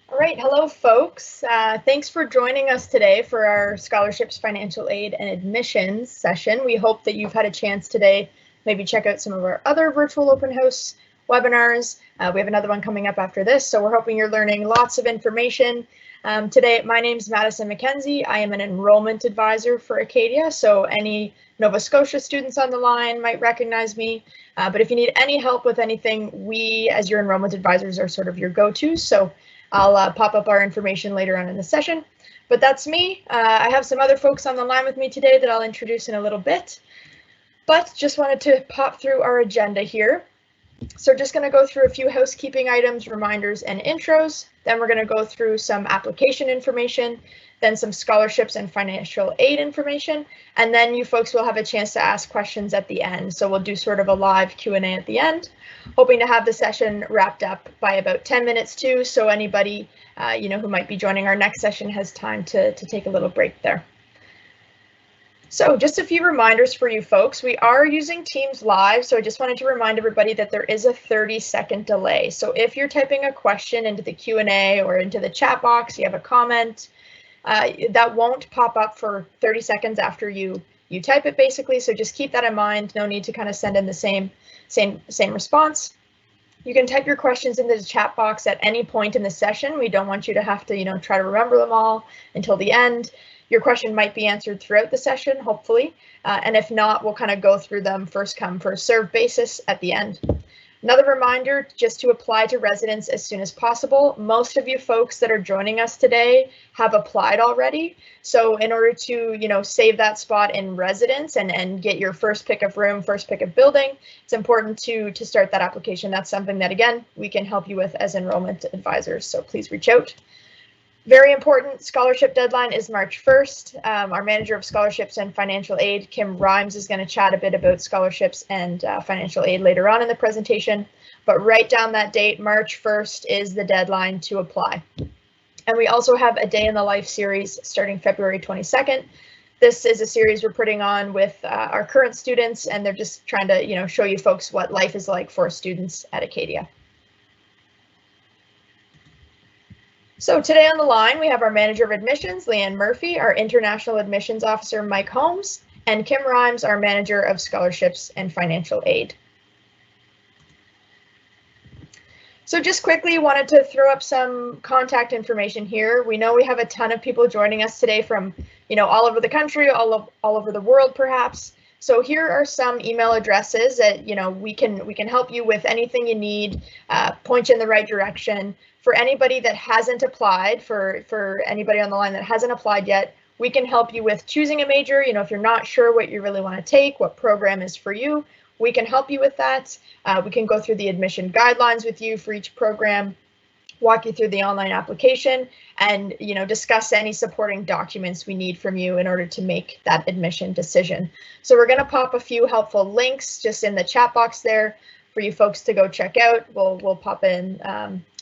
All right, hello folks. Thanks for joining us today for our Scholarships, Financial Aid, and Admissions session. We hope that you've had a chance today, maybe check out some of our other virtual open house webinars. We have another one coming up after this, so we're hoping you're learning lots of information. Today, my name's Madison Mckenzie. I am an enrollment advisor for Acadia, so any Nova Scotia students on the line might recognize me. But if you need any help with anything, we, as your enrollment advisors, are sort of your go-tos. So I'll pop up our information later on in the session, but that's me. I have some other folks on the line with me today that I'll introduce in a little bit, but just wanted to pop through our agenda here. So just going to go through a few housekeeping items, reminders, and intros. Then we're going to go through some application information, then some scholarships and financial aid information, and then you folks will have a chance to ask questions at the end. So we'll do sort of a live Q&A at the end, hoping to have the session wrapped up by about 10 minutes too, so anybody who might be joining our next session has time to take a little break there. So just a few reminders for you folks. We are using Teams Live, so I just wanted to remind everybody that there is a 30-second delay. So if you're typing a question into the Q&A or into the chat box, you have a comment, that won't pop up for 30 seconds after you type it, basically. So just keep that in mind. No need to kind of send in the same response. You can type your questions into the chat box at any point in the session. We don't want you to have to, try to remember them all until the end. Your question might be answered throughout the session, hopefully, and if not, we'll kind of go through them first come, first served basis at the end. Another reminder, just to apply to residence as soon as possible. Most of you folks that are joining us today have applied already. So in order to, save that spot in residence and get your first pick of room, first pick of building, it's important to start that application. That's something that, again, we can help you with as enrollment advisors. So please reach out. Very important, scholarship deadline is March 1st. Our manager of scholarships and financial aid, Kim Rhymes, is going to chat a bit about scholarships and financial aid later on in the presentation. But write down that date, March 1st is the deadline to apply. And we also have a Day in the Life series starting February 22nd. This is a series we're putting on with our current students, and they're just trying to, show you folks what life is like for students at Acadia. So today on the line, we have our Manager of Admissions, Leanne Murphy, our International Admissions Officer, Mike Holmes, and Kim Rhymes, our Manager of Scholarships and Financial Aid. So just quickly wanted to throw up some contact information here. We know we have a ton of people joining us today from, all over the country, all over the world, perhaps. So here are some email addresses that, we can help you with anything you need, point you in the right direction. For anybody that hasn't applied, for anybody on the line that hasn't applied yet, we can help you with choosing a major. If you're not sure what you really want to take, what program is for you, we can help you with that. We can go through the admission guidelines with you for each program, walk you through the online application, and discuss any supporting documents we need from you in order to make that admission decision. So we're going to pop a few helpful links just in the chat box there for you folks to go check out. We'll pop in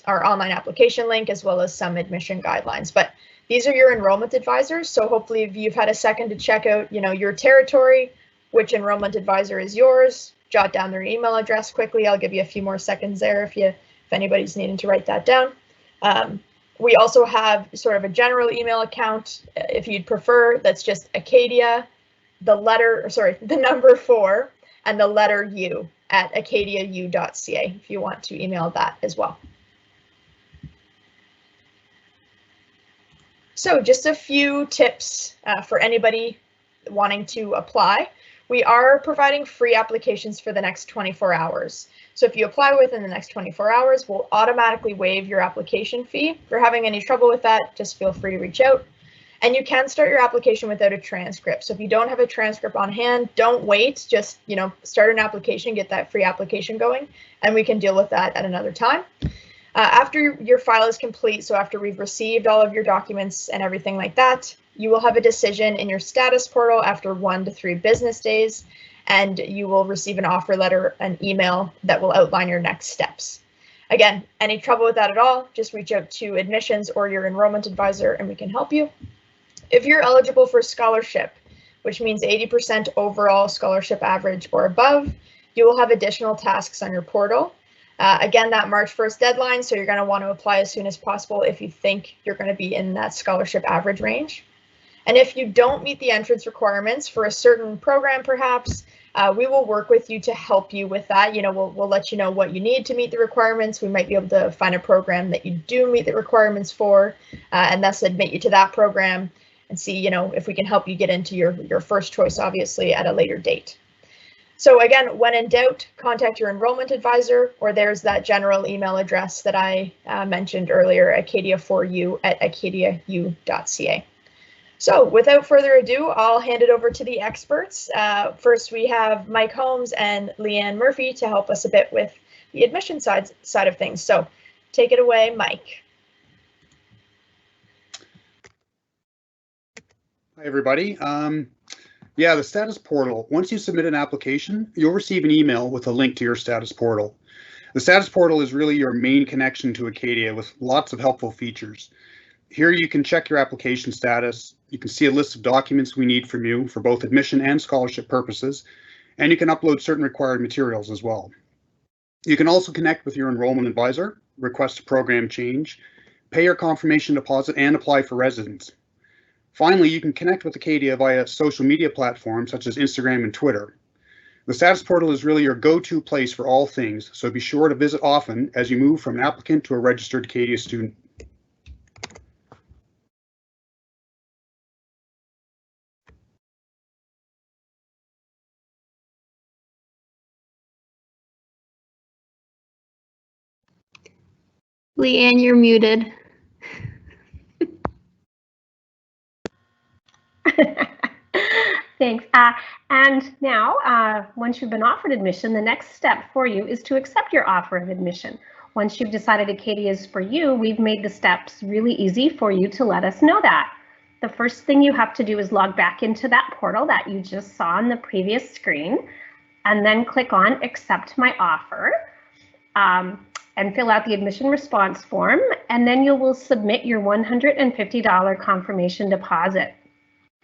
our online application link as well as some admission guidelines. But these are your enrollment advisors. So hopefully if you've had a second to check out, your territory, which enrollment advisor is yours, jot down their email address quickly. I'll give you a few more seconds there if anybody's needing to write that down. We also have sort of a general email account, if you'd prefer, that's just Acadia, the number 4 and the letter U at acadiau.ca if you want to email that as well. So just a few tips for anybody wanting to apply. We are providing free applications for the next 24 hours. So if you apply within the next 24 hours, we'll automatically waive your application fee. If you're having any trouble with that, just feel free to reach out. And you can start your application without a transcript. So if you don't have a transcript on hand, don't wait, just start an application, get that free application going, and we can deal with that at another time. After your file is complete, so after we've received all of your documents and everything like that, you will have a decision in your status portal after 1 to 3 business days, and you will receive an offer letter, an email that will outline your next steps. Again, any trouble with that at all, just reach out to admissions or your enrollment advisor and we can help you. If you're eligible for scholarship, which means 80% overall scholarship average or above, you will have additional tasks on your portal. Again, that March 1st deadline, so you're going to want to apply as soon as possible if you think you're going to be in that scholarship average range. And if you don't meet the entrance requirements for a certain program, perhaps, we will work with you to help you with that. You know, we'll let you know what you need to meet the requirements. We might be able to find a program that you do meet the requirements for, and thus admit you to that program and see, you know, if we can help you get into your first choice, obviously, at a later date. So again, when in doubt, contact your enrollment advisor, or there's that general email address that I mentioned earlier, acadiaforyou@acadiau.ca. So without further ado, I'll hand it over to the experts. First, we have Mike Holmes and Leanne Murphy to help us a bit with the admission side of things. So take it away, Mike. Hi, everybody. Yeah, the status portal. Once you submit an application, you'll receive an email with a link to your status portal. The status portal is really your main connection to Acadia with lots of helpful features. Here you can check your application status. You can see a list of documents we need from you for both admission and scholarship purposes, and you can upload certain required materials as well. You can also connect with your enrollment advisor, request a program change, pay your confirmation deposit, and apply for residence. Finally, you can connect with Acadia via social media platforms such as Instagram and Twitter. The status portal is really your go-to place for all things, so be sure to visit often as you move from an applicant to a registered Acadia student. Leanne, you're muted. Thanks. And now, once you've been offered admission, the next step for you is to accept your offer of admission. Once you've decided Acadia is for you, we've made the steps really easy for you to let us know that. The first thing you have to do is log back into that portal that you just saw on the previous screen, and then click on Accept My Offer. And fill out the admission response form, and then you will submit your $150 confirmation deposit.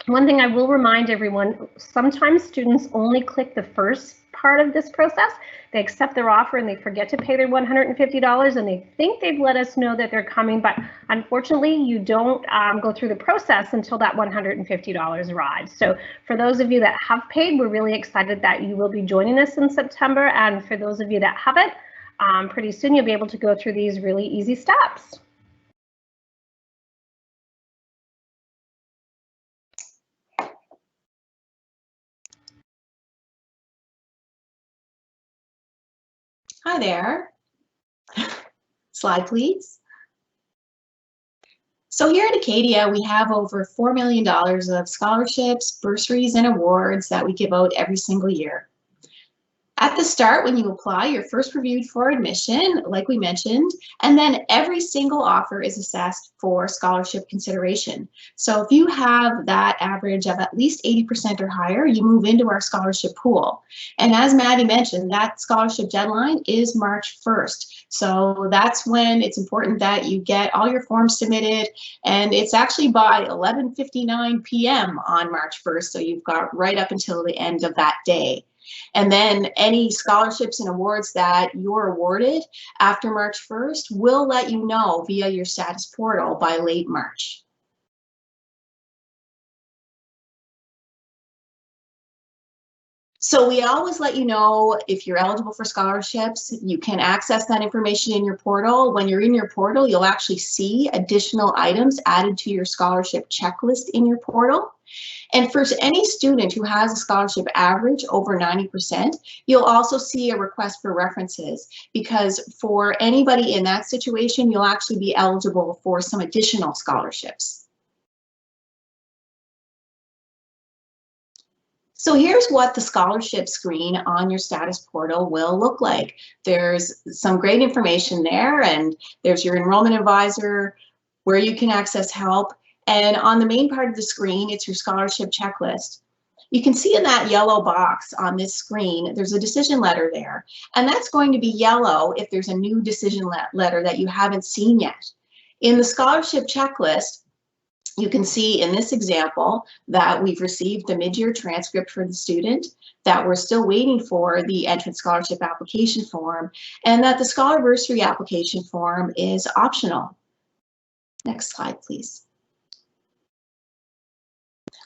One thing I will remind everyone, sometimes students only click the first part of this process. They accept their offer and they forget to pay their $150 and they think they've let us know that they're coming, but unfortunately you don't go through the process until that $150 arrives. So for those of you that have paid, we're really excited that you will be joining us in September, and for those of you that haven't, pretty soon you'll be able to go through these really easy steps. Hi there. Slide, please. So here at Acadia, we have over $4 million of scholarships, bursaries, and awards that we give out every single year. At the start, when you apply, you're first reviewed for admission, like we mentioned, and then every single offer is assessed for scholarship consideration. So if you have that average of at least 80% or higher, you move into our scholarship pool. And as Maddie mentioned, that scholarship deadline is March 1st. So that's when it's important that you get all your forms submitted, and it's actually by 11:59 p.m. on March 1st, so you've got right up until the end of that day. And then any scholarships and awards that you're awarded after March 1st, we'll let you know via your status portal by late March. So we always let you know if you're eligible for scholarships. You can access that information in your portal. When you're in your portal, you'll actually see additional items added to your scholarship checklist in your portal. And for any student who has a scholarship average over 90%, you'll also see a request for references, because for anybody in that situation, you'll actually be eligible for some additional scholarships. So here's what the scholarship screen on your status portal will look like. There's some great information there, and there's your enrollment advisor where you can access help. And on the main part of the screen, it's your scholarship checklist. You can see in that yellow box on this screen, there's a decision letter there. And that's going to be yellow if there's a new decision letter that you haven't seen yet. In the scholarship checklist, You can see in this example that we've received the mid-year transcript for the student, that we're still waiting for the entrance scholarship application form, and that the Scholar Bursary application form is optional. Next slide, please.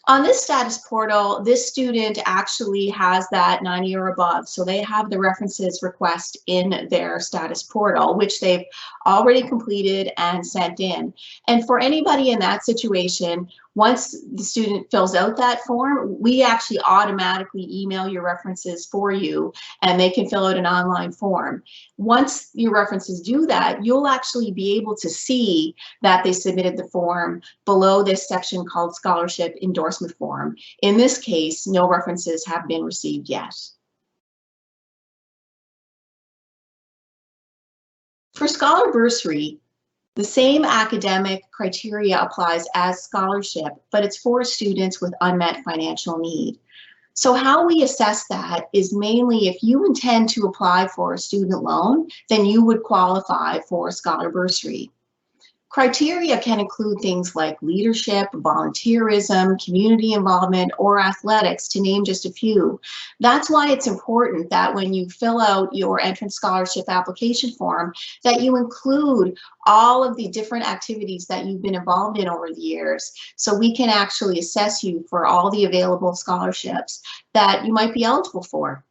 On this status portal, this student actually has that 90 or above, so they have the references request in their status portal, which they've already completed and sent in. And for anybody in that situation, once the student fills out that form, we actually automatically email your references for you, and they can fill out an online form. Once your references do that, you'll actually be able to see that they submitted the form below this section called Scholarship Endorsement Form. In this case, no references have been received yet. For Scholar Bursary, the same academic criteria applies as scholarship, but it's for students with unmet financial need. So how we assess that is mainly if you intend to apply for a student loan, then you would qualify for Scholar Bursary. Criteria can include things like leadership, volunteerism, community involvement, or athletics, to name just a few. That's why it's important that when you fill out your entrance scholarship application form, that you include all of the different activities that you've been involved in over the years, so we can actually assess you for all the available scholarships that you might be eligible for.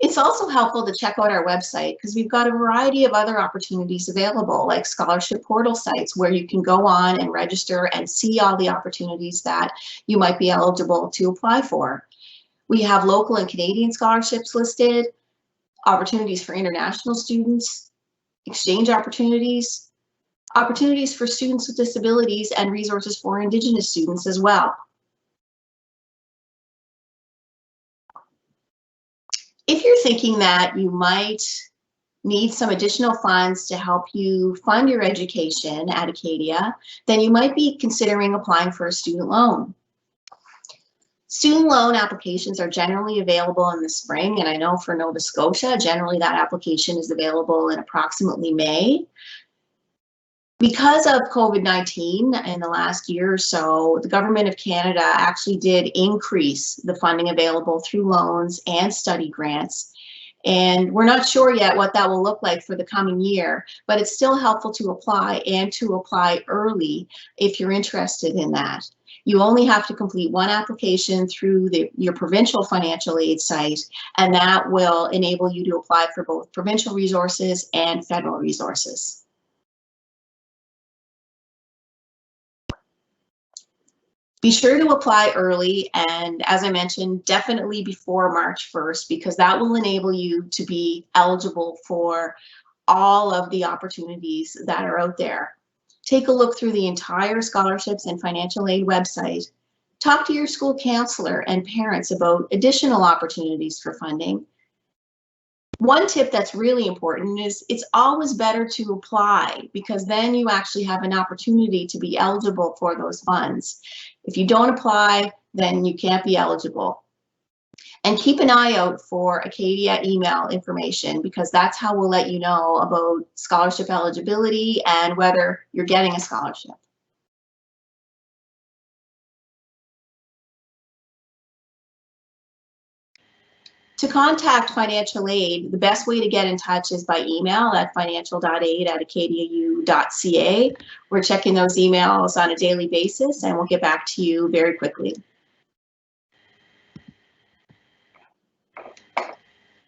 It's also helpful to check out our website because we've got a variety of other opportunities available, like scholarship portal sites where you can go on and register and see all the opportunities that you might be eligible to apply for. We have local and Canadian scholarships listed, opportunities for international students, exchange opportunities, opportunities for students with disabilities, and resources for Indigenous students as well. If you're thinking that you might need some additional funds to help you fund your education at Acadia, then you might be considering applying for a student loan. Student loan applications are generally available in the spring, and I know for Nova Scotia, generally that application is available in approximately May. Because of COVID-19 in the last year or so, the Government of Canada actually did increase the funding available through loans and study grants. And we're not sure yet what that will look like for the coming year, but it's still helpful to apply and to apply early if you're interested in that. You only have to complete one application through your provincial financial aid site, and that will enable you to apply for both provincial resources and federal resources. Be sure to apply early, and as I mentioned, definitely before March 1st, because that will enable you to be eligible for all of the opportunities that are out there. Take a look through the entire scholarships and financial aid website. Talk to your school counselor and parents about additional opportunities for funding. One tip that's really important is it's always better to apply, because then you actually have an opportunity to be eligible for those funds. If you don't apply, then you can't be eligible. And keep an eye out for Acadia email information, because that's how we'll let you know about scholarship eligibility and whether you're getting a scholarship. To contact financial aid, the best way to get in touch is by email at financial.aid@acadiau.ca. We're checking those emails on a daily basis, and we'll get back to you very quickly.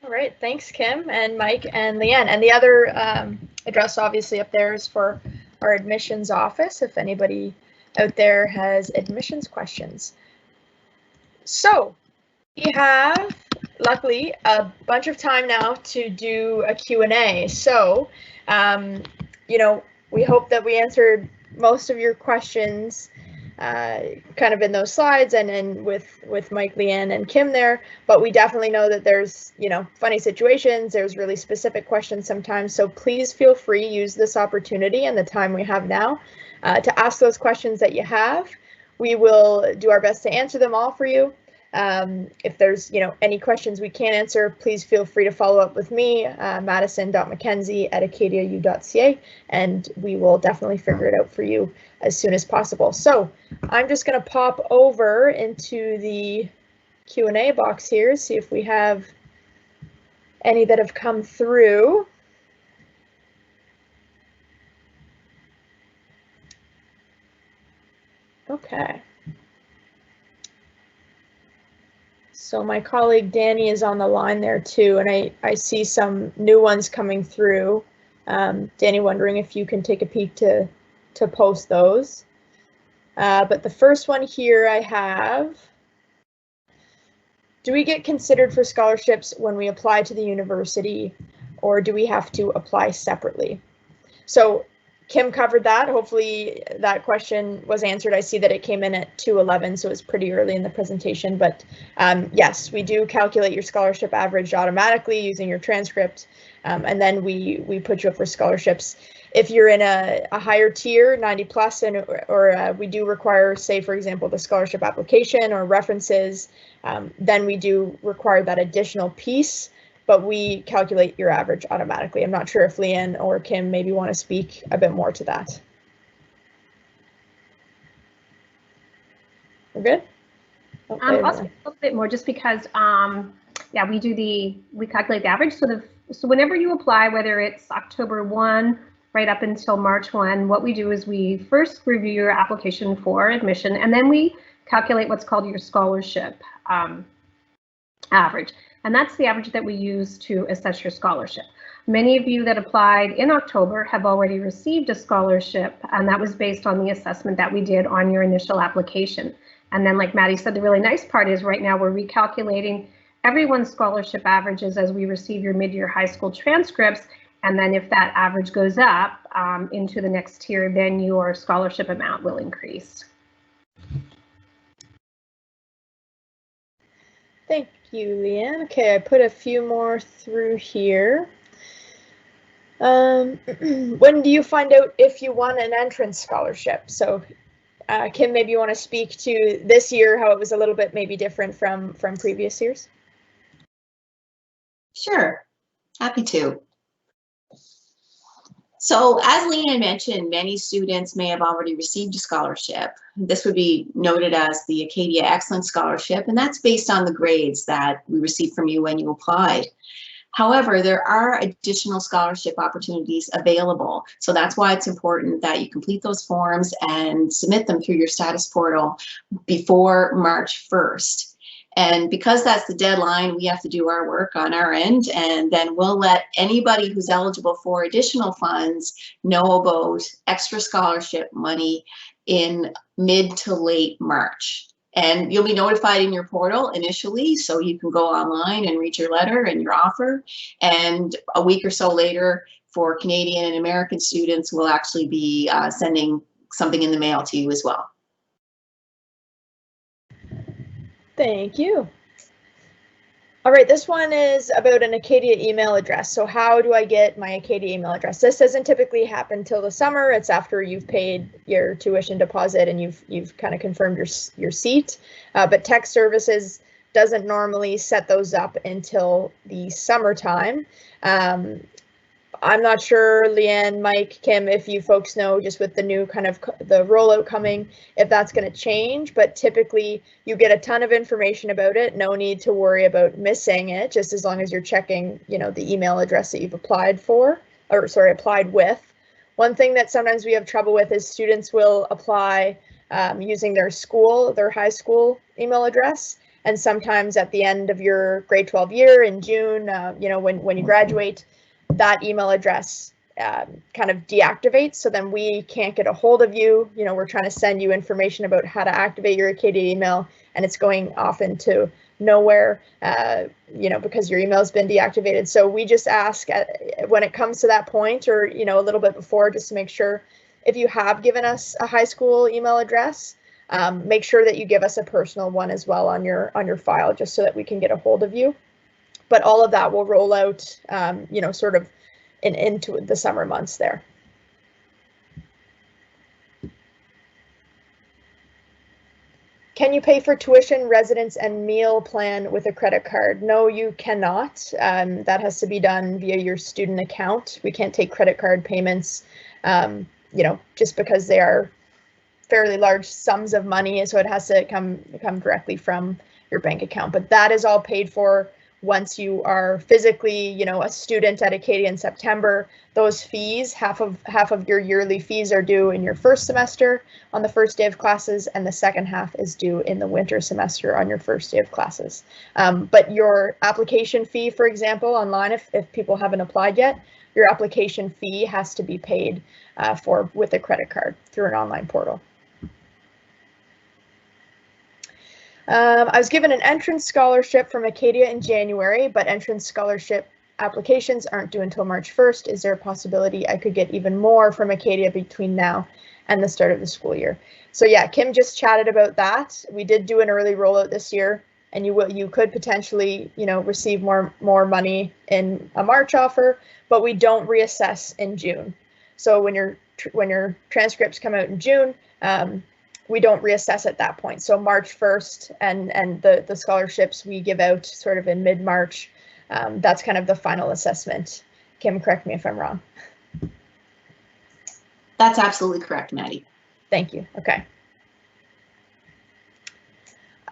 All right, thanks, Kim and Mike and Leanne. And the other address obviously up there is for our admissions office if anybody out there has admissions questions. So we have, luckily, a bunch of time now to do a Q&A. So, you know, we hope that we answered most of your questions kind of in those slides and with Mike, Leanne, and Kim there, but we definitely know that there's, you know, funny situations, there's really specific questions sometimes, so please feel free, use this opportunity and the time we have now to ask those questions that you have. We will do our best to answer them all for you. If there's, any questions we can't answer, please feel free to follow up with me, madison.mckenzie@acadiau.ca, and we will definitely figure it out for you as soon as possible. So I'm just going to pop over into the Q&A box here, see if we have any that have come through. Okay. So my colleague Danny is on the line there too, and I see some new ones coming through. Danny, wondering if you can take a peek to post those. But the first one here I have: do we get considered for scholarships when we apply to the university, or do we have to apply separately? So Kim covered that. Hopefully that question was answered. I see that it came in at 2:11, so it's pretty early in the presentation. But yes, we do calculate your scholarship average automatically using your transcript, and then we put you up for scholarships. If you're in a higher tier, 90 plus, or we do require, say, for example, the scholarship application or references, then we do require that additional piece, but we calculate your average automatically. I'm not sure if Leanne or Kim maybe want to speak a bit more to that. We're good? Okay, I'll speak a little bit more just because, yeah, we calculate the average. So whenever you apply, whether it's October 1 right up until March 1, what we do is we first review your application for admission, and then we calculate what's called your scholarship average. And that's the average that we use to assess your scholarship. Many of you that applied in October have already received a scholarship, and that was based on the assessment that we did on your initial application. And then, like Maddie said, the really nice part is right now we're recalculating everyone's scholarship averages as we receive your mid-year high school transcripts. And then if that average goes up into the next tier, then your scholarship amount will increase. Thank you, Leanne. Okay, I put a few more through here. When do you find out if you won an entrance scholarship? So Kim, maybe you want to speak to this year, how it was a little bit maybe different from previous years? Sure, happy to. So as Leanne mentioned, many students may have already received a scholarship. This would be noted as the Acadia Excellence Scholarship, and that's based on the grades that we received from you when you applied. However, there are additional scholarship opportunities available. So that's why it's important that you complete those forms and submit them through your status portal before March 1st. And because that's the deadline, we have to do our work on our end, and then we'll let anybody who's eligible for additional funds know about extra scholarship money in mid to late March. And you'll be notified in your portal initially, so you can go online and read your letter and your offer. And a week or so later, for Canadian and American students, we'll actually be sending something in the mail to you as well. Thank you. All right, this one is about an Acadia email address. So how do I get my Acadia email address? This doesn't typically happen till the summer. It's after you've paid your tuition deposit and you've kind of confirmed your seat. But tech services doesn't normally set those up until the summertime. I'm not sure, Leanne, Mike, Kim, if you folks know, just with the new kind of the rollout coming, if that's going to change, but typically you get a ton of information about it. No need to worry about missing it, just as long as you're checking, the email address that you've applied for, or sorry, applied with. One thing that sometimes we have trouble with is students will apply using their high school email address. And sometimes at the end of your grade 12 year in June, when you graduate, that email address kind of deactivates, so then we can't get a hold of you. We're trying to send you information about how to activate your Acadia email, and it's going off into nowhere, because your email has been deactivated. So we just ask when it comes to that point, or a little bit before, just to make sure if you have given us a high school email address, make sure that you give us a personal one as well on your file, just so that we can get a hold of you. But all of that will roll out, sort of into the summer months there. Can you pay for tuition, residence, and meal plan with a credit card? No, you cannot. That has to be done via your student account. We can't take credit card payments, just because they are fairly large sums of money, so it has to come directly from your bank account. But that is all paid for once you are physically, a student at Acadia in September. Those fees, half of your yearly fees are due in your first semester on the first day of classes, and the second half is due in the winter semester on your first day of classes. But your application fee, for example, online, if people haven't applied yet, your application fee has to be paid for with a credit card through an online portal. I was given an entrance scholarship from Acadia in January, but entrance scholarship applications aren't due until March 1st. Is there a possibility I could get even more from Acadia between now and the start of the school year? So yeah, Kim just chatted about that. We did do an early rollout this year, and you could potentially, receive more money in a March offer, but we don't reassess in June. So when your transcripts come out in June, we don't reassess at that point. So March 1st and the scholarships we give out sort of in mid-March, that's kind of the final assessment. Kim, correct me if I'm wrong. That's absolutely correct, Maddie. Thank you. Okay.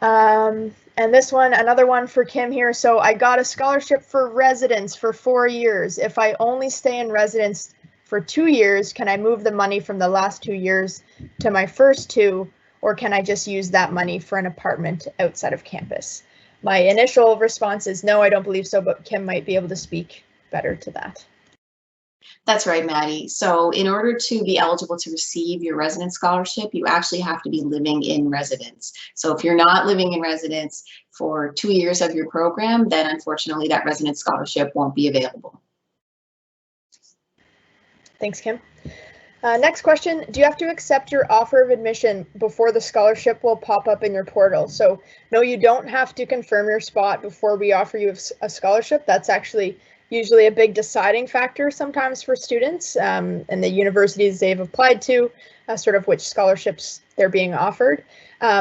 And this one, another one for Kim here. So I got a scholarship for residence for 4 years. If I only stay in residence for 2 years, can I move the money from the last 2 years to my first 2, or can I just use that money for an apartment outside of campus? My initial response is no, I don't believe so, but Kim might be able to speak better to that. That's right, Maddie. So in order to be eligible to receive your residence scholarship, you actually have to be living in residence. So if you're not living in residence for 2 years of your program, then unfortunately that residence scholarship won't be available. Thanks, Kim. Next question, do you have to accept your offer of admission before the scholarship will pop up in your portal? So no, you don't have to confirm your spot before we offer you a scholarship. That's actually usually a big deciding factor sometimes for students and the universities they've applied to, sort of which scholarships they're being offered.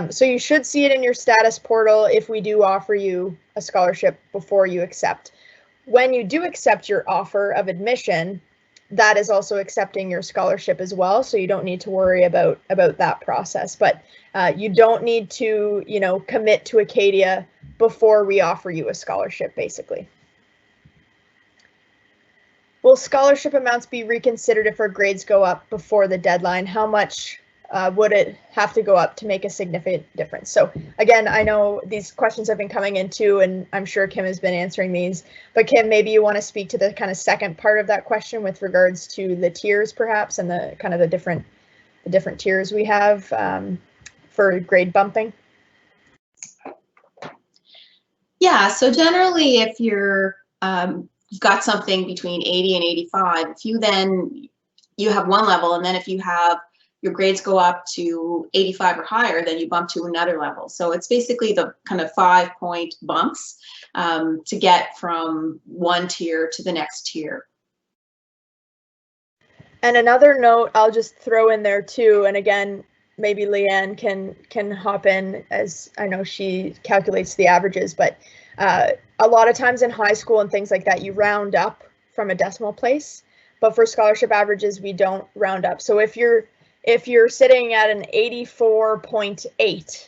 So you should see it in your status portal if we do offer you a scholarship before you accept. When you do accept your offer of admission, that is also accepting your scholarship as well, so you don't need to worry about that process. But you don't need to, commit to Acadia before we offer you a scholarship, basically. Will scholarship amounts be reconsidered if our grades go up before the deadline? How much would it have to go up to make a significant difference? So again, I know these questions have been coming in too, and I'm sure Kim has been answering these, but Kim, maybe you want to speak to the kind of second part of that question with regards to the tiers perhaps, and the kind of the different tiers we have for grade bumping. Yeah, so generally if you're you've got something between 80 and 85, if you have one level, and then if you have your grades go up to 85 or higher, then you bump to another level. So it's basically the kind of 5-point bumps to get from one tier to the next tier. And another note I'll just throw in there too, and again, maybe Leanne can hop in, as I know she calculates the averages, but a lot of times in high school and things like that, you round up from a decimal place, but for scholarship averages, we don't round up. So if you're sitting at an 84.8,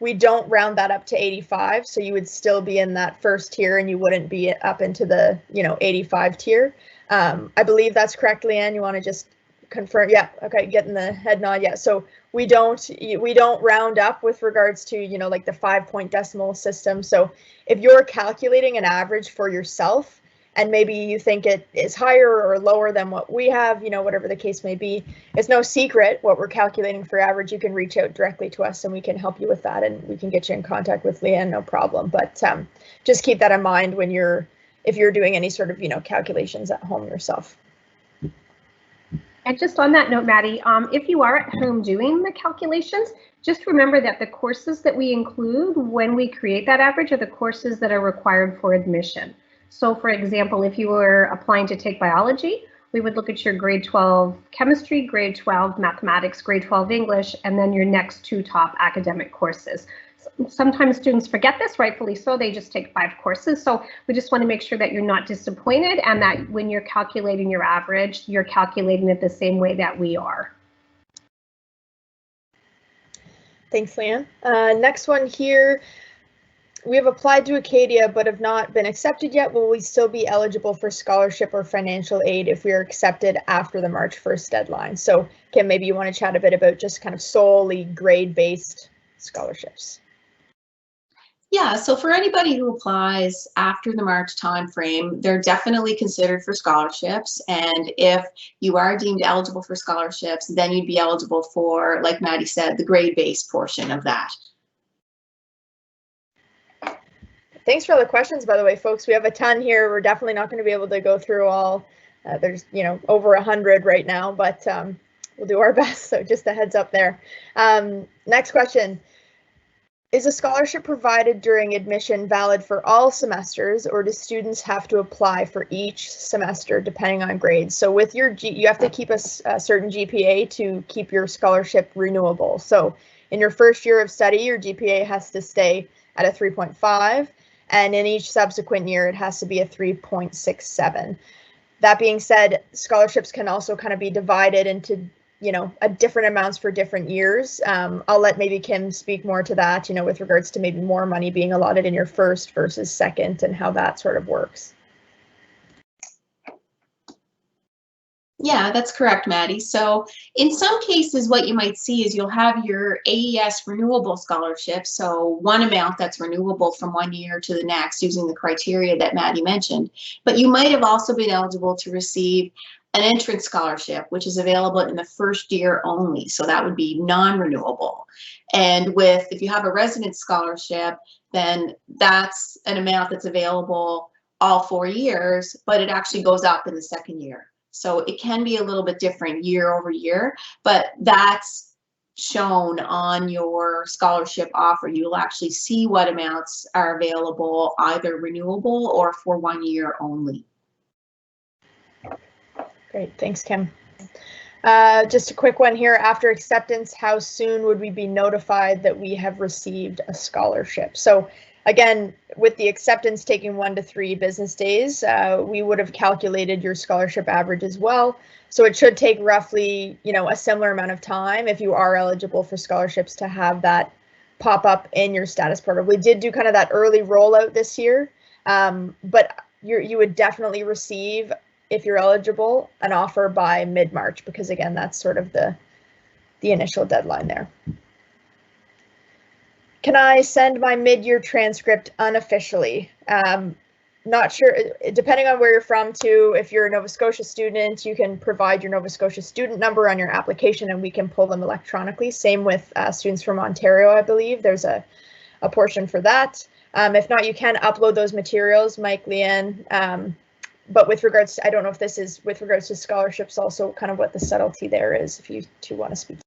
we don't round that up to 85. So you would still be in that first tier and you wouldn't be up into the, 85 tier. I believe that's correct, Leanne. You want to just confirm? Yeah. Okay. Getting the head nod. Yeah. So we don't round up with regards to, like the 5-point decimal system. So if you're calculating an average for yourself, and maybe you think it is higher or lower than what we have, whatever the case may be, it's no secret what we're calculating for average. You can reach out directly to us and we can help you with that, and we can get you in contact with Leanne, no problem. But just keep that in mind when if you're doing any sort of, calculations at home yourself. And just on that note, Maddie, if you are at home doing the calculations, just remember that the courses that we include when we create that average are the courses that are required for admission. So for example, if you were applying to take biology, we would look at your grade 12 chemistry, grade 12 mathematics, grade 12 English, and then your next 2 top academic courses. Sometimes students forget this, rightfully so, they just take 5 courses. So we just want to make sure that you're not disappointed and that when you're calculating your average, you're calculating it the same way that we are. Thanks, Leanne. Next one here. We have applied to Acadia but have not been accepted yet. Will we still be eligible for scholarship or financial aid if we are accepted after the March 1st deadline? So Kim, maybe you want to chat a bit about just kind of solely grade-based scholarships. Yeah, so for anybody who applies after the March timeframe, they're definitely considered for scholarships. And if you are deemed eligible for scholarships, then you'd be eligible for, like Maddie said, the grade-based portion of that. Thanks for all the questions, by the way, folks. We have a ton here. We're definitely not going to be able to go through all. There's, over 100 right now, but we'll do our best. So just a heads up there. Next question. Is a scholarship provided during admission valid for all semesters, or do students have to apply for each semester depending on grades? So with your you have to keep a certain GPA to keep your scholarship renewable. So in your first year of study, your GPA has to stay at a 3.5, and in each subsequent year, it has to be a 3.67. That being said, scholarships can also kind of be divided into different amounts for different years. I'll let maybe Kim speak more to that, with regards to maybe more money being allotted in your first versus second and how that sort of works. Yeah, that's correct, Maddie. So in some cases, what you might see is you'll have your Aes Renewable Scholarship, so one amount that's renewable from one year to the next using the criteria that Maddie mentioned. But you might have also been eligible to receive an entrance scholarship, which is available in the first year only. So that would be non-renewable. And if you have a residence scholarship, then that's an amount that's available all 4 years, but it actually goes up in the second year. So it can be a little bit different year over year, but that's shown on your scholarship offer. You'll actually see what amounts are available, either renewable or for 1 year only. Great, thanks, Kim. Just a quick one here. After acceptance, how soon would we be notified that we have received a scholarship? So again, with the acceptance taking 1 to 3 business days, we would have calculated your scholarship average as well. So it should take roughly, a similar amount of time if you are eligible for scholarships to have that pop up in your status portal. We did do kind of that early rollout this year, but you would definitely receive, if you're eligible, an offer by mid-March, because again, that's sort of the initial deadline there. Can I send my mid-year transcript unofficially? Not sure, depending on where you're from too. If you're a Nova Scotia student, you can provide your Nova Scotia student number on your application and we can pull them electronically. Same with students from Ontario, I believe. There's a portion for that. If not, you can upload those materials, Mike, Leanne. But with regards to, I don't know if this is with regards to scholarships also kind of what the subtlety there is, if you two want to speak.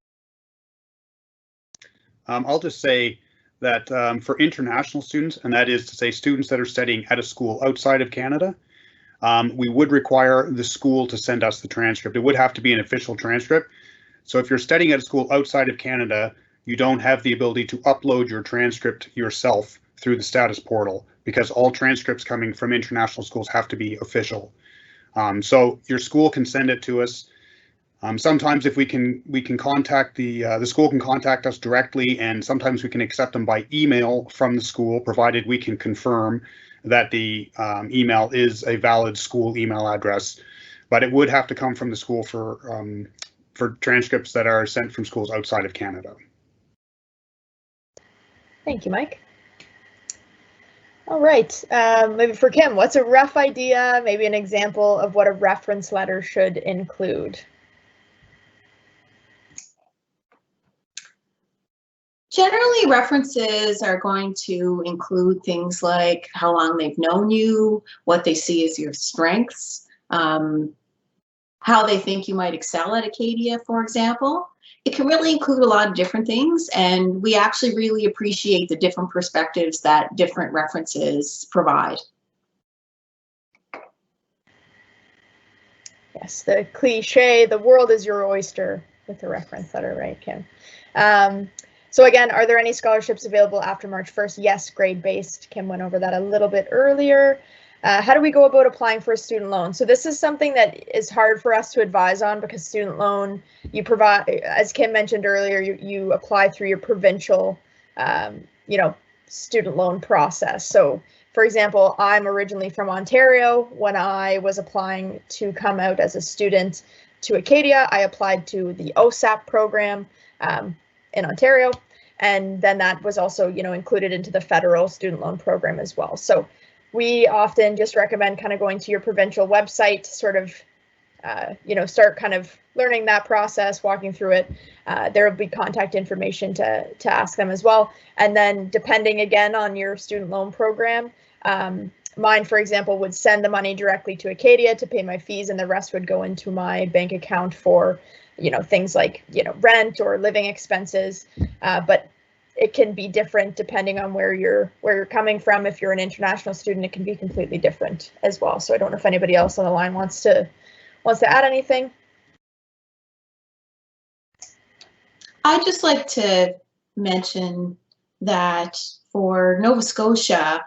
I'll just say that for international students, and that is to say students that are studying at a school outside of Canada, we would require the school to send us the transcript. It would have to be an official transcript. So if you're studying at a school outside of Canada, you don't have the ability to upload your transcript yourself through the status portal, because all transcripts coming from international schools have to be official. So your school can send it to us. Sometimes if we can contact the school can contact us directly, and sometimes we can accept them by email from the school, provided we can confirm that the email is a valid school email address. But it would have to come from the school for transcripts that are sent from schools outside of Canada. Thank you, Mike. All right, maybe for Kim, what's a rough idea, maybe an example of what a reference letter should include? Generally, references are going to include things like how long they've known you, what they see as your strengths, how they think you might excel at Acadia, for example. It can really include a lot of different things, and we actually really appreciate the different perspectives that different references provide. Yes, the cliche, the world is your oyster, with the reference letter, right, Kim? So again, are there any scholarships available after March 1st? Yes, grade-based. Kim went over that a little bit earlier. How do we go about applying for a student loan? So this is something that is hard for us to advise on because student loan, you provide, as Kim mentioned earlier, you apply through your provincial, student loan process. So for example, I'm originally from Ontario. When I was applying to come out as a student to Acadia, I applied to the OSAP program in Ontario, and then that was also, included into the federal student loan program as well. So we often just recommend kind of going to your provincial website to sort of, start kind of learning that process, walking through it. There will be contact information to ask them as well. And then depending again on your student loan program, mine, for example, would send the money directly to Acadia to pay my fees, and the rest would go into my bank account for, things like, rent or living expenses. But it can be different depending on where you're coming from. If you're an international student, it can be completely different as well. So I don't know if anybody else on the line wants to add anything. I'd just like to mention that for Nova Scotia,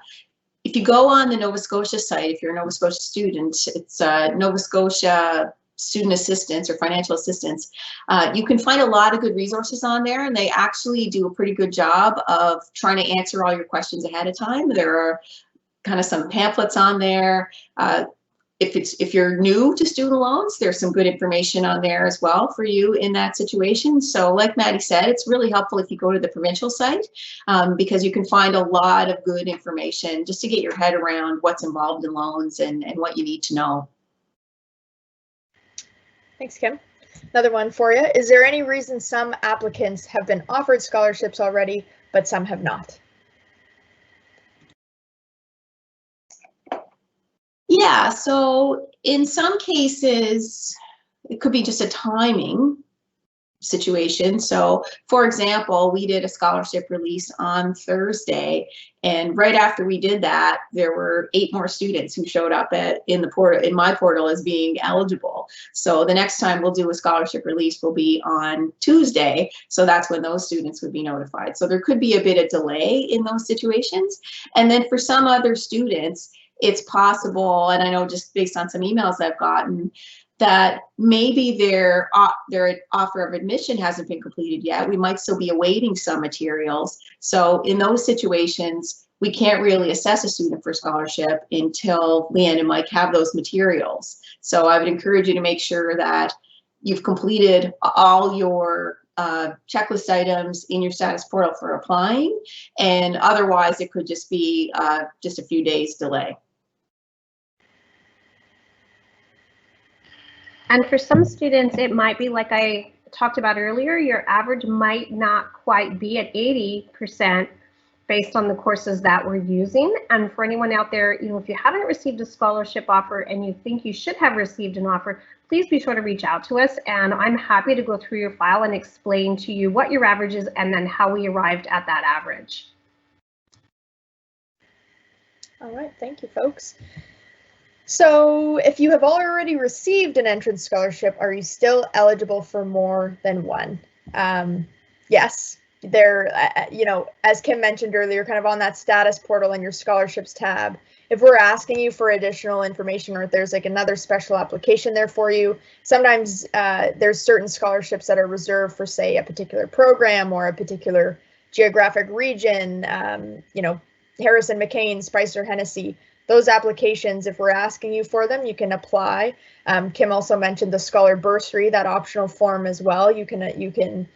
if you go on the Nova Scotia site, if you're a Nova Scotia student, it's Nova Scotia Student Assistance or Financial Assistance. You can find a lot of good resources on there, and they actually do a pretty good job of trying to answer all your questions ahead of time. There are kind of some pamphlets on there. If you're new to student loans, there's some good information on there as well for you in that situation. So like Maddie said, it's really helpful if you go to the provincial site because you can find a lot of good information just to get your head around what's involved in loans and what you need to know. Thanks, Kim. Another one for you. Is there any reason some applicants have been offered scholarships already, but some have not? Yeah, so in some cases, it could be just a timing situation. So for example, we did a scholarship release on Thursday, and right after we did that, there were 8 more students who showed up in my portal as being eligible. So the next time we'll do a scholarship release will be on Tuesday. So that's when those students would be notified. So there could be a bit of delay in those situations. And then for some other students, it's possible, and I know just based on some emails I've gotten, that maybe their offer of admission hasn't been completed yet. We might still be awaiting some materials. So in those situations, we can't really assess a student for scholarship until Leanne and Mike have those materials. So I would encourage you to make sure that you've completed all your checklist items in your status portal for applying, and otherwise it could just be just a few days delay. And for some students, it might be like I talked about earlier, your average might not quite be at 80% based on the courses that we're using. And for anyone out there, if you haven't received a scholarship offer and you think you should have received an offer, please be sure to reach out to us. And I'm happy to go through your file and explain to you what your average is and then how we arrived at that average. All right, thank you, folks. So if you have already received an entrance scholarship, are you still eligible for more than one? Yes, there, as Kim mentioned earlier, kind of on that status portal in your scholarships tab, if we're asking you for additional information or if there's like another special application there for you, sometimes there's certain scholarships that are reserved for, say, a particular program or a particular geographic region, Harrison, McCain, Spicer, Hennessy. Those applications, if we're asking you for them, you can apply. Kim also mentioned the Scholar Bursary, that optional form as well. You can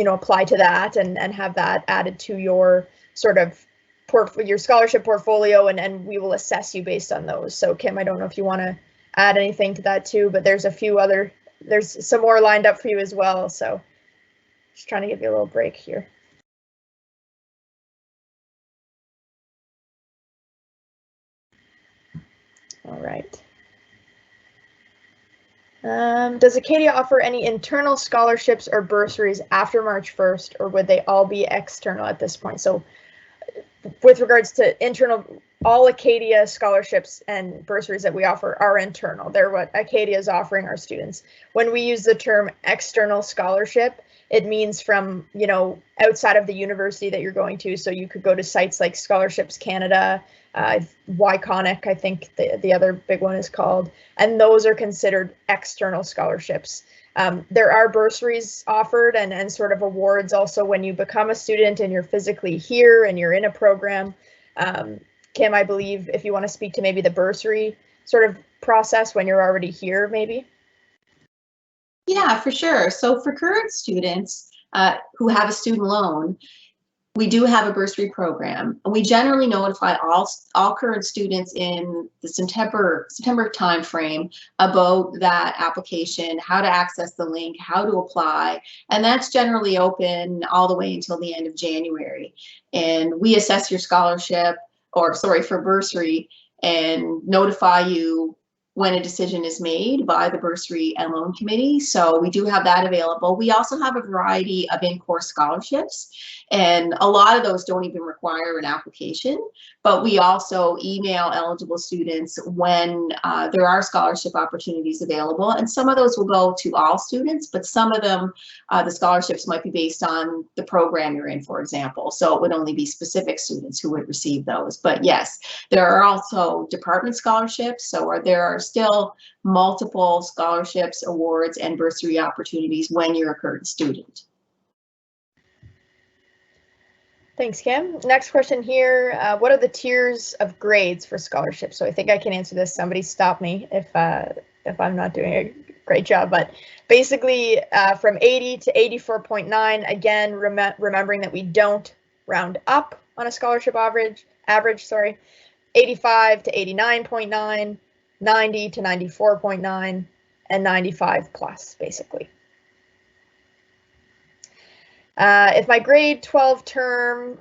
apply to that and have that added to your sort of your scholarship portfolio, and we will assess you based on those. So Kim, I don't know if you want to add anything to that too, but there's some more lined up for you as well. So just trying to give you a little break here. All right. Does Acadia offer any internal scholarships or bursaries after March 1st, or would they all be external at this point? So with regards to internal all Acadia scholarships and bursaries that we offer are internal. They're what Acadia is offering our students. When we use the term external scholarship, it means from, you know, outside of the university that you're going to. So you could go to sites like Scholarships Canada, YConic, I think the other big one is called, and those are considered external scholarships. There are bursaries offered and sort of awards also when you become a student and you're physically here and you're in a program. Kim, I believe if you want to speak to maybe the bursary sort of process when you're already here, maybe. Yeah, for sure. So for current students who have a student loan, we do have a bursary program, and we generally notify all current students in the September timeframe about that application, how to access the link, how to apply, and that's generally open all the way until the end of January. And we assess your scholarship, or sorry, for bursary, and notify you when a decision is made by the Bursary and Loan Committee. So we do have that available. We also have a variety of in-course scholarships, and a lot of those don't even require an application, but we also email eligible students when there are scholarship opportunities available, and some of those will go to all students, but some of them, the scholarships might be based on the program you're in, for example, so it would only be specific students who would receive those. But yes, there are also department scholarships, so there are still multiple scholarships, awards, and bursary opportunities when you're a current student. Thanks, Kim. Next question here. What are the tiers of grades for scholarships? So I think I can answer this. Somebody stop me if I'm not doing a great job. But basically from 80 to 84.9, again, remembering that we don't round up on a scholarship average, 85 to 89.9, 90 to 94.9, and 95 plus, basically. If my grade 12 term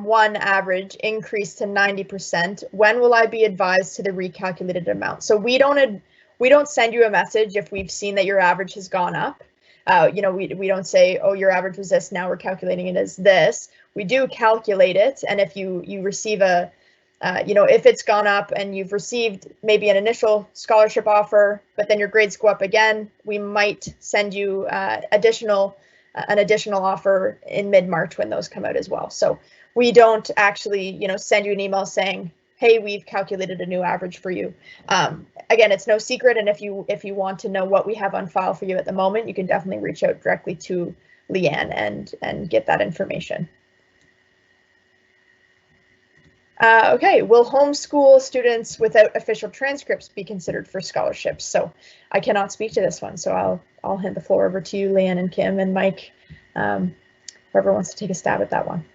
1 average increased to 90%, when will I be advised to the recalculated amount? So we don't send you a message if we've seen that your average has gone up. You know, we don't say, oh, your average was this, now we're calculating it as this. We do calculate it, and if you receive a you know, if it's gone up and you've received maybe an initial scholarship offer, but then your grades go up again, we might send you an additional offer in mid-March when those come out as well. So we don't actually, you know, send you an email saying, hey, we've calculated a new average for you. Again, it's no secret, and if you want to know what we have on file for you at the moment, you can definitely reach out directly to Leanne and get that information. Okay, will homeschool students without official transcripts be considered for scholarships? So I cannot speak to this one, so I'll hand the floor over to you, Leanne and Kim and Mike, whoever wants to take a stab at that one.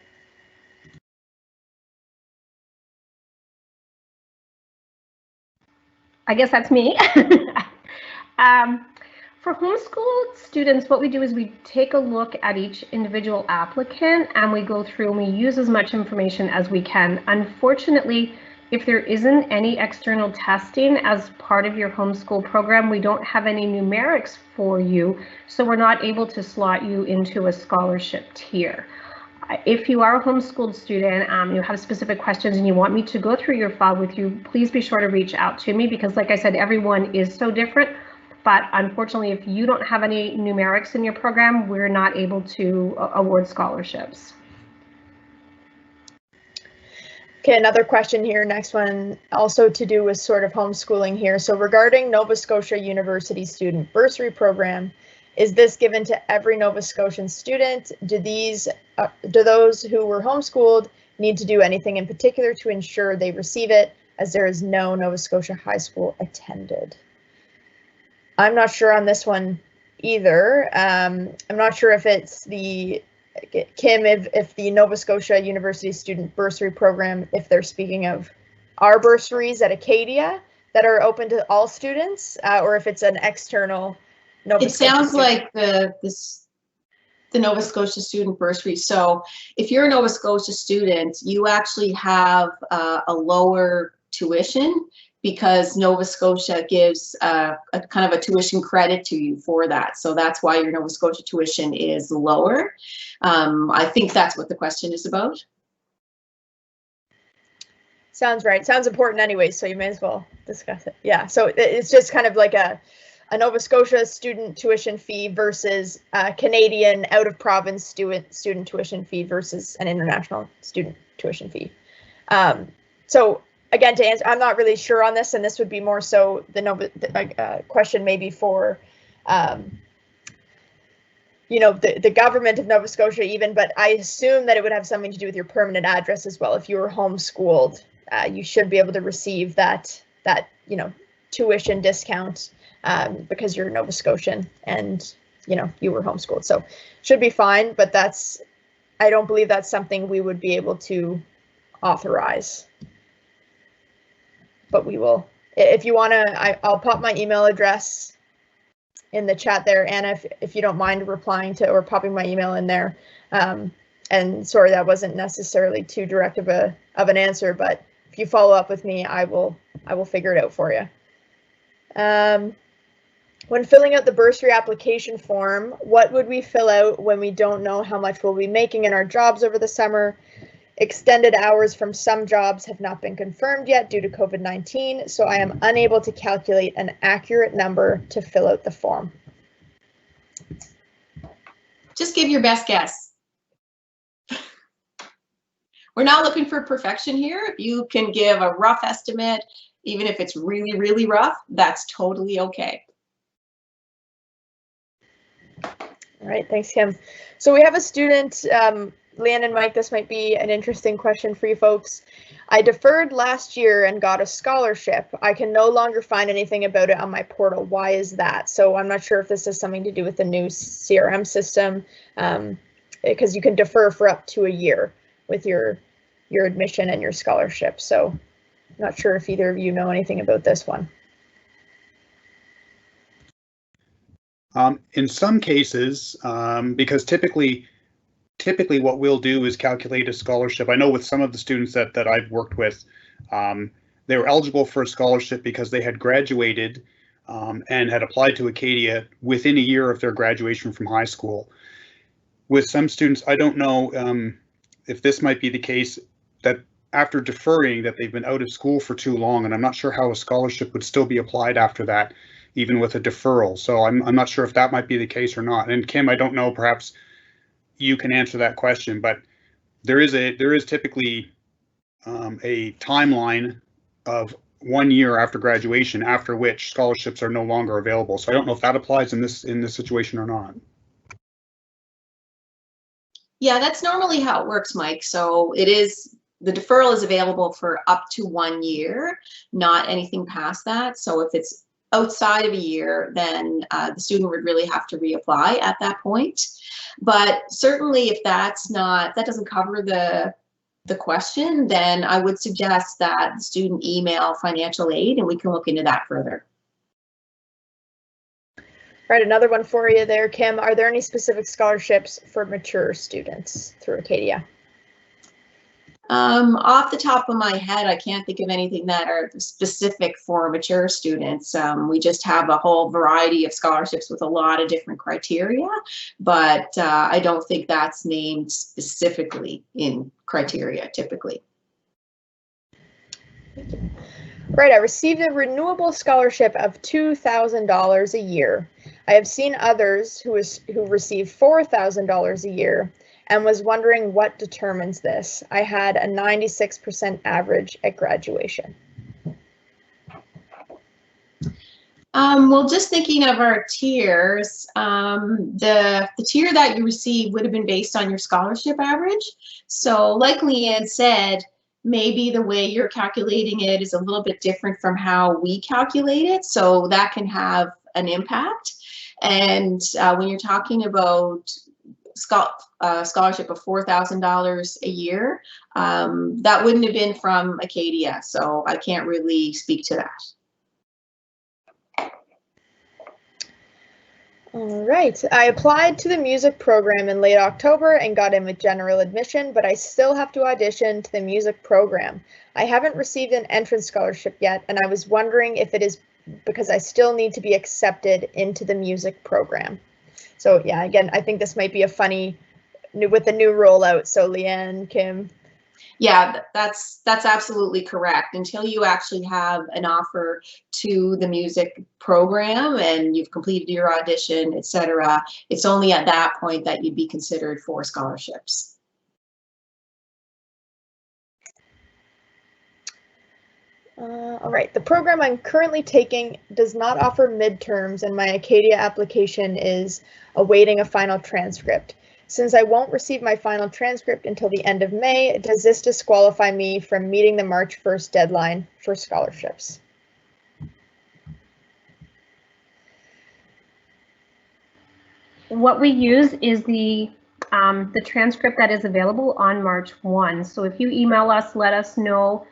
I guess that's me. For homeschooled students, what we do is we take a look at each individual applicant and we go through and we use as much information as we can. Unfortunately, if there isn't any external testing as part of your homeschool program, we don't have any numerics for you, so we're not able to slot you into a scholarship tier. If you are a homeschooled student, you have specific questions and you want me to go through your file with you, please be sure to reach out to me, because like I said, everyone is so different. But unfortunately, if you don't have any numerics in your program, we're not able to award scholarships. Okay, another question here, next one, also to do with sort of homeschooling here. So regarding Nova Scotia University Student Bursary Program, is this given to every Nova Scotian student? Do those who were homeschooled need to do anything in particular to ensure they receive it, as there is no Nova Scotia high school attended? I'm not sure on this one either. I'm not sure if it's the, Kim, if the Nova Scotia University Student Bursary Program, if they're speaking of our bursaries at Acadia that are open to all students, or if it's an external Nova Scotia. It sounds like the Nova Scotia Student Bursary. So if you're a Nova Scotia student, you actually have a lower tuition, because Nova Scotia gives a kind of a tuition credit to you for that. So that's why your Nova Scotia tuition is lower. I think that's what the question is about. Sounds right. Sounds important anyways, so you may as well discuss it. Yeah, so it's just kind of like a Nova Scotia student tuition fee versus a Canadian out-of-province student tuition fee versus an international student tuition fee. So again, to answer, I'm not really sure on this, and this would be more so the question maybe for you know, the government of Nova Scotia even, but I assume that it would have something to do with your permanent address as well. If you were homeschooled, you should be able to receive that you know, tuition discount because you're Nova Scotian and you know, you were homeschooled. So should be fine, but I don't believe that's something we would be able to authorize. But we will, if you want to, I'll pop my email address in the chat there, Anna, if you don't mind replying to or popping my email in there. And sorry, that wasn't necessarily too direct of an answer, but if you follow up with me, I will figure it out for you. When filling out the bursary application form, what would we fill out when we don't know how much we'll be making in our jobs over the summer? Extended hours from some jobs have not been confirmed yet due to COVID-19, so I am unable to calculate an accurate number to fill out the form. Just give your best guess. We're not looking for perfection here. If you can give a rough estimate, even if it's really, really rough, that's totally okay. All right, thanks, Kim. So we have a student, Leanne and Mike, this might be an interesting question for you folks. I deferred last year and got a scholarship. I can no longer find anything about it on my portal. Why is that? So I'm not sure if this has something to do with the new CRM system, because you can defer for up to a year with your admission and your scholarship. So I'm not sure if either of you know anything about this one. In some cases, because typically what we'll do is calculate a scholarship. I know with some of the students that I've worked with, they were eligible for a scholarship because they had graduated and had applied to Acadia within a year of their graduation from high school. With some students, I don't know if this might be the case, that after deferring that they've been out of school for too long, and I'm not sure how a scholarship would still be applied after that, even with a deferral. So I'm not sure if that might be the case or not. And Kim, I don't know, perhaps you can answer that question, but there is typically a timeline of 1 year after graduation, after which scholarships are no longer available. So I don't know if that applies in this situation or not. Yeah, that's normally how it works, Mike. So the deferral is available for up to 1 year, not anything past that. So if it's outside of a year, then the student would really have to reapply at that point. But certainly if that doesn't cover the question, then I would suggest that the student email financial aid and we can look into that further. Right, another one for you there, Kim. Are there any specific scholarships for mature students through Acadia? Off the top of my head, I can't think of anything that are specific for mature students. We just have a whole variety of scholarships with a lot of different criteria, but I don't think that's named specifically in criteria typically. Right, I received a renewable scholarship of $2,000 a year. I have seen others who receive $4,000 a year and was wondering what determines this. I had a 96% average at graduation. Well, just thinking of our tiers, the tier that you receive would have been based on your scholarship average. So like Leanne said, maybe the way you're calculating it is a little bit different from how we calculate it. So that can have an impact. And when you're talking about scholarship of $4,000 a year, that wouldn't have been from Acadia. So I can't really speak to that. All right, I applied to the music program in late October and got in with general admission, but I still have to audition to the music program. I haven't received an entrance scholarship yet, and I was wondering if it is because I still need to be accepted into the music program. So yeah, again, I think this might be a funny, with the new rollout. So Leanne, Kim, Yeah, that's absolutely correct. Until you actually have an offer to the music program and you've completed your audition, etc., it's only at that point that you'd be considered for scholarships. All right, the program I'm currently taking does not offer midterms, and my Acadia application is awaiting a final transcript. Since I won't receive my final transcript until the end of May, does this disqualify me from meeting the March 1st deadline for scholarships? What we use is the transcript that is available on March 1. So if you email us, let us know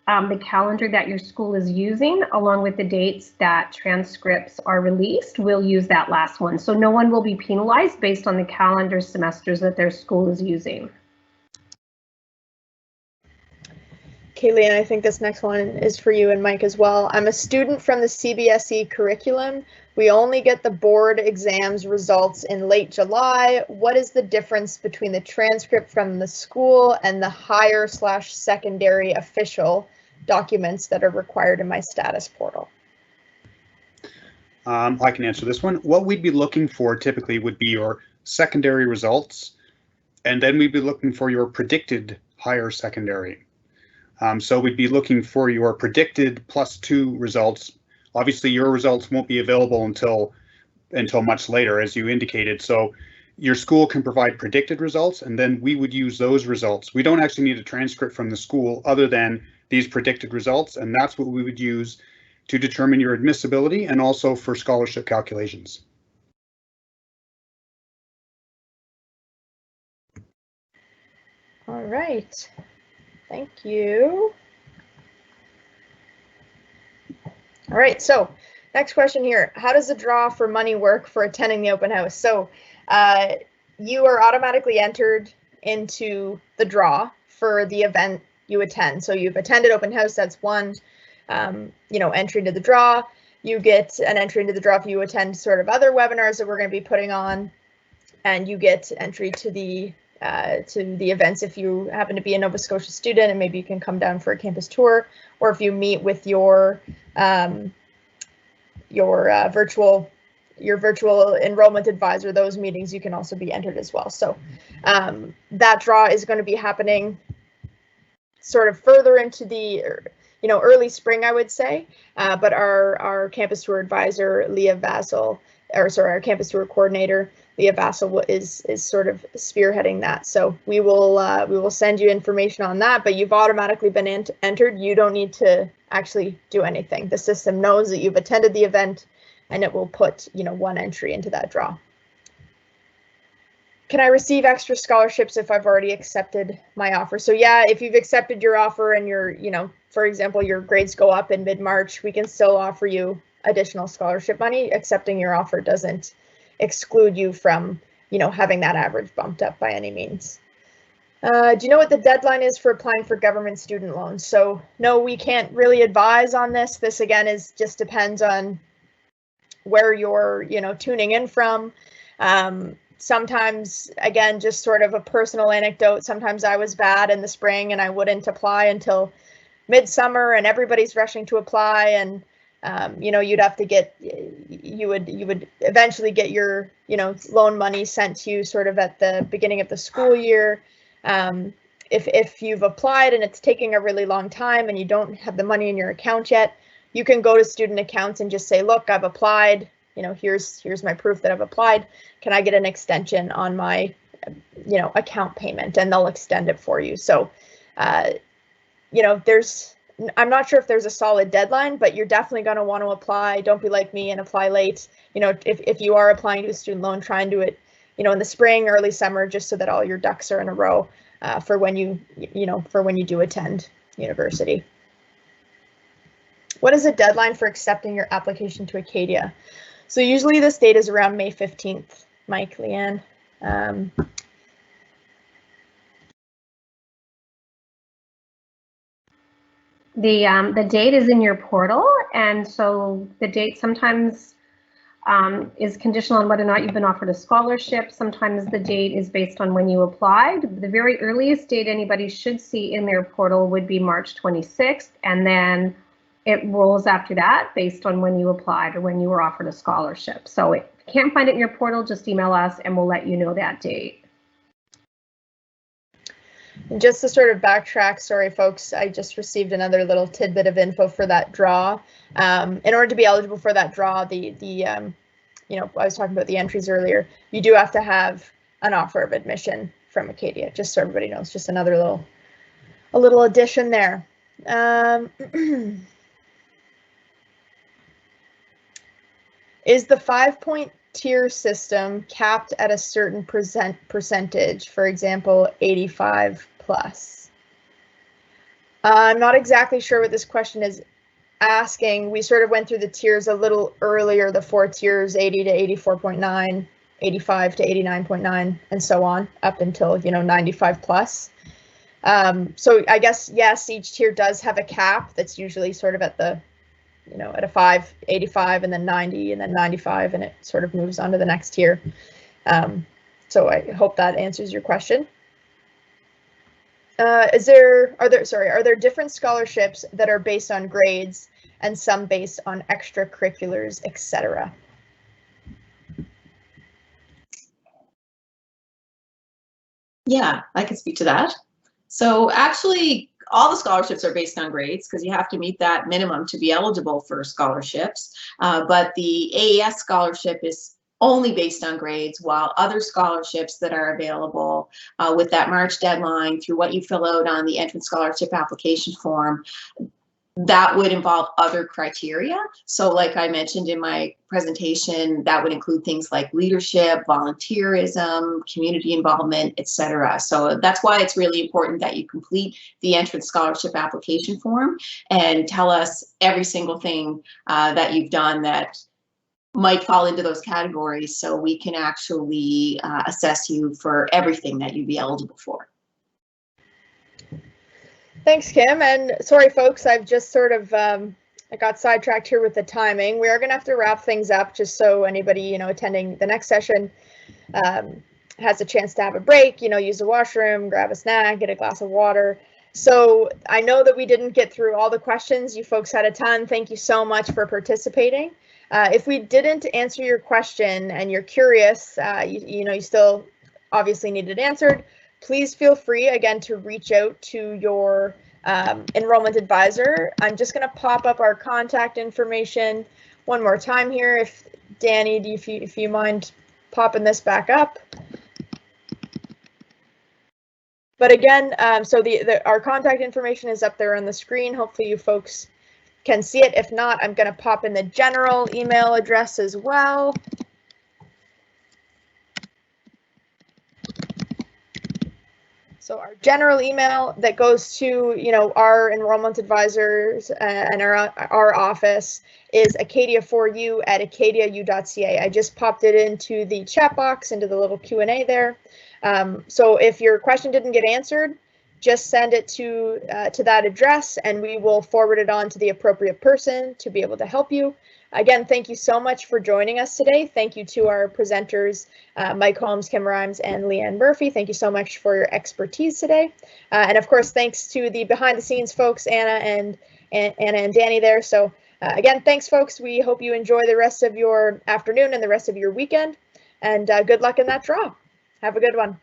the calendar that your school is using, along with the dates that transcripts are released. We'll use that last one. So no one will be penalized based on the calendar semesters that their school is using. Kaylee, and I think this next one is for you and Mike as well. I'm a student from the CBSE curriculum. We only get the board exams results in late July. What is the difference between the transcript from the school and the higher/secondary official documents that are required in my status portal? I can answer this one. What we'd be looking for typically would be your secondary results, and then we'd be looking for your predicted higher secondary. So we'd be looking for your predicted +2 results. Obviously, your results won't be available until much later, as you indicated. So your school can provide predicted results, and then we would use those results. We don't actually need a transcript from the school other than these predicted results, and that's what we would use to determine your admissibility and also for scholarship calculations. All right. Thank you. All right, so next question here. How does the draw for money work for attending the open house? So you are automatically entered into the draw for the event you attend. So you've attended open house, that's one entry into the draw. You get an entry into the draw if you attend sort of other webinars that we're going to be putting on, and you get entry to the events if you happen to be a Nova Scotia student, and maybe you can come down for a campus tour, or if you meet with your virtual enrollment advisor, those meetings you can also be entered as well. So that draw is going to be happening sort of further into the early spring, I would say, but our campus tour advisor, Leah Vassal, our campus tour coordinator, Leah Vassal, is sort of spearheading that. So we will send you information on that, but you've automatically been entered. You don't need to actually do anything. The system knows that you've attended the event, and it will put one entry into that draw. Can I receive extra scholarships if I've already accepted my offer? So yeah, if you've accepted your offer and for example, your grades go up in mid-March, we can still offer you additional scholarship money. Accepting your offer doesn't exclude you from, having that average bumped up by any means. Do you know what the deadline is for applying for government student loans? So no, we can't really advise on this. This again just depends on where you're, tuning in from. Sometimes, again, just sort of a personal anecdote, sometimes I was bad in the spring and I wouldn't apply until midsummer and everybody's rushing to apply, and you would eventually get your loan money sent to you sort of at the beginning of the school year. If you've applied and it's taking a really long time and you don't have the money in your account yet, you can go to student accounts and just say, look, I've applied, here's my proof that I've applied. Can I get an extension on my account payment? And they'll extend it for you. So I'm not sure if there's a solid deadline, but you're definitely going to want to apply. Don't be like me and apply late. If you are applying to a student loan, try and do it in the spring, early summer, just so that all your ducks are in a row for when you do attend university. What is the deadline for accepting your application to Acadia? So usually this date is around May 15th, Mike, Leanne. The date is in your portal, and so the date sometimes is conditional on whether or not you've been offered a scholarship. Sometimes the date is based on when you applied. The very earliest date anybody should see in their portal would be March 26th, and then it rolls after that based on when you applied or when you were offered a scholarship. So if you can't find it in your portal, just email us and we'll let you know that date. And just to sort of backtrack, sorry folks, I just received another little tidbit of info for that draw. In order to be eligible for that draw, you know, I was talking about the entries earlier, you do have to have an offer of admission from Acadia, just so everybody knows, just another little addition there. Is the 5-point tier system capped at a certain percentage, for example, 85 plus? I'm not exactly sure what this question is asking. We sort of went through the tiers a little earlier, the 4 tiers, 80 to 84.9, 85 to 89.9, and so on, up until, you know, 95 plus. So I guess, yes, each tier does have a cap that's usually sort of at the, you know, at a 5, 85, and then 90, and then 95, and it sort of moves on to the next tier. So I hope that answers your question. Are there different scholarships that are based on grades and some based on extracurriculars, etc.? Yeah, I can speak to that. So actually, all the scholarships are based on grades because you have to meet that minimum to be eligible for scholarships. But the AES scholarship is only based on grades, while other scholarships that are available with that March deadline through what you fill out on the entrance scholarship application form, that would involve other criteria. So like I mentioned in my presentation, that would include things like leadership, volunteerism, community involvement, etc. So that's why it's really important that you complete the entrance scholarship application form and tell us every single thing that you've done that might fall into those categories, so we can actually assess you for everything that you'd be eligible for. Thanks, Kim. And sorry, folks, I've just sort of I got sidetracked here with the timing. We are going to have to wrap things up just so anybody, you know, attending the next session has a chance to have a break, you know, use the washroom, grab a snack, get a glass of water. So I know that we didn't get through all the questions. You folks had a ton. Thank you so much for participating. If we didn't answer your question and you're curious, you know, you still obviously need it answered, please feel free again to reach out to your enrollment advisor. I'm just going to pop up our contact information one more time here. If Danny, if you mind popping this back up. But again, so our contact information is up there on the screen. Hopefully you folks can see it. If not, I'm going to pop in the general email address as well. So our general email that goes to, you know, our enrollment advisors and our office is acadia4u@acadiau.ca. I just popped it into the chat box, into the little Q&A there. So if your question didn't get answered, just send it to that address and we will forward it on to the appropriate person to be able to help you. Again, thank you so much for joining us today. Thank you to our presenters, Mike Holmes, Kim Rhymes, and Leanne Murphy. Thank you so much for your expertise today. And of course, thanks to the behind the scenes folks, Anna and Danny there. So again, thanks folks. We hope you enjoy the rest of your afternoon and the rest of your weekend, and good luck in that draw. Have a good one.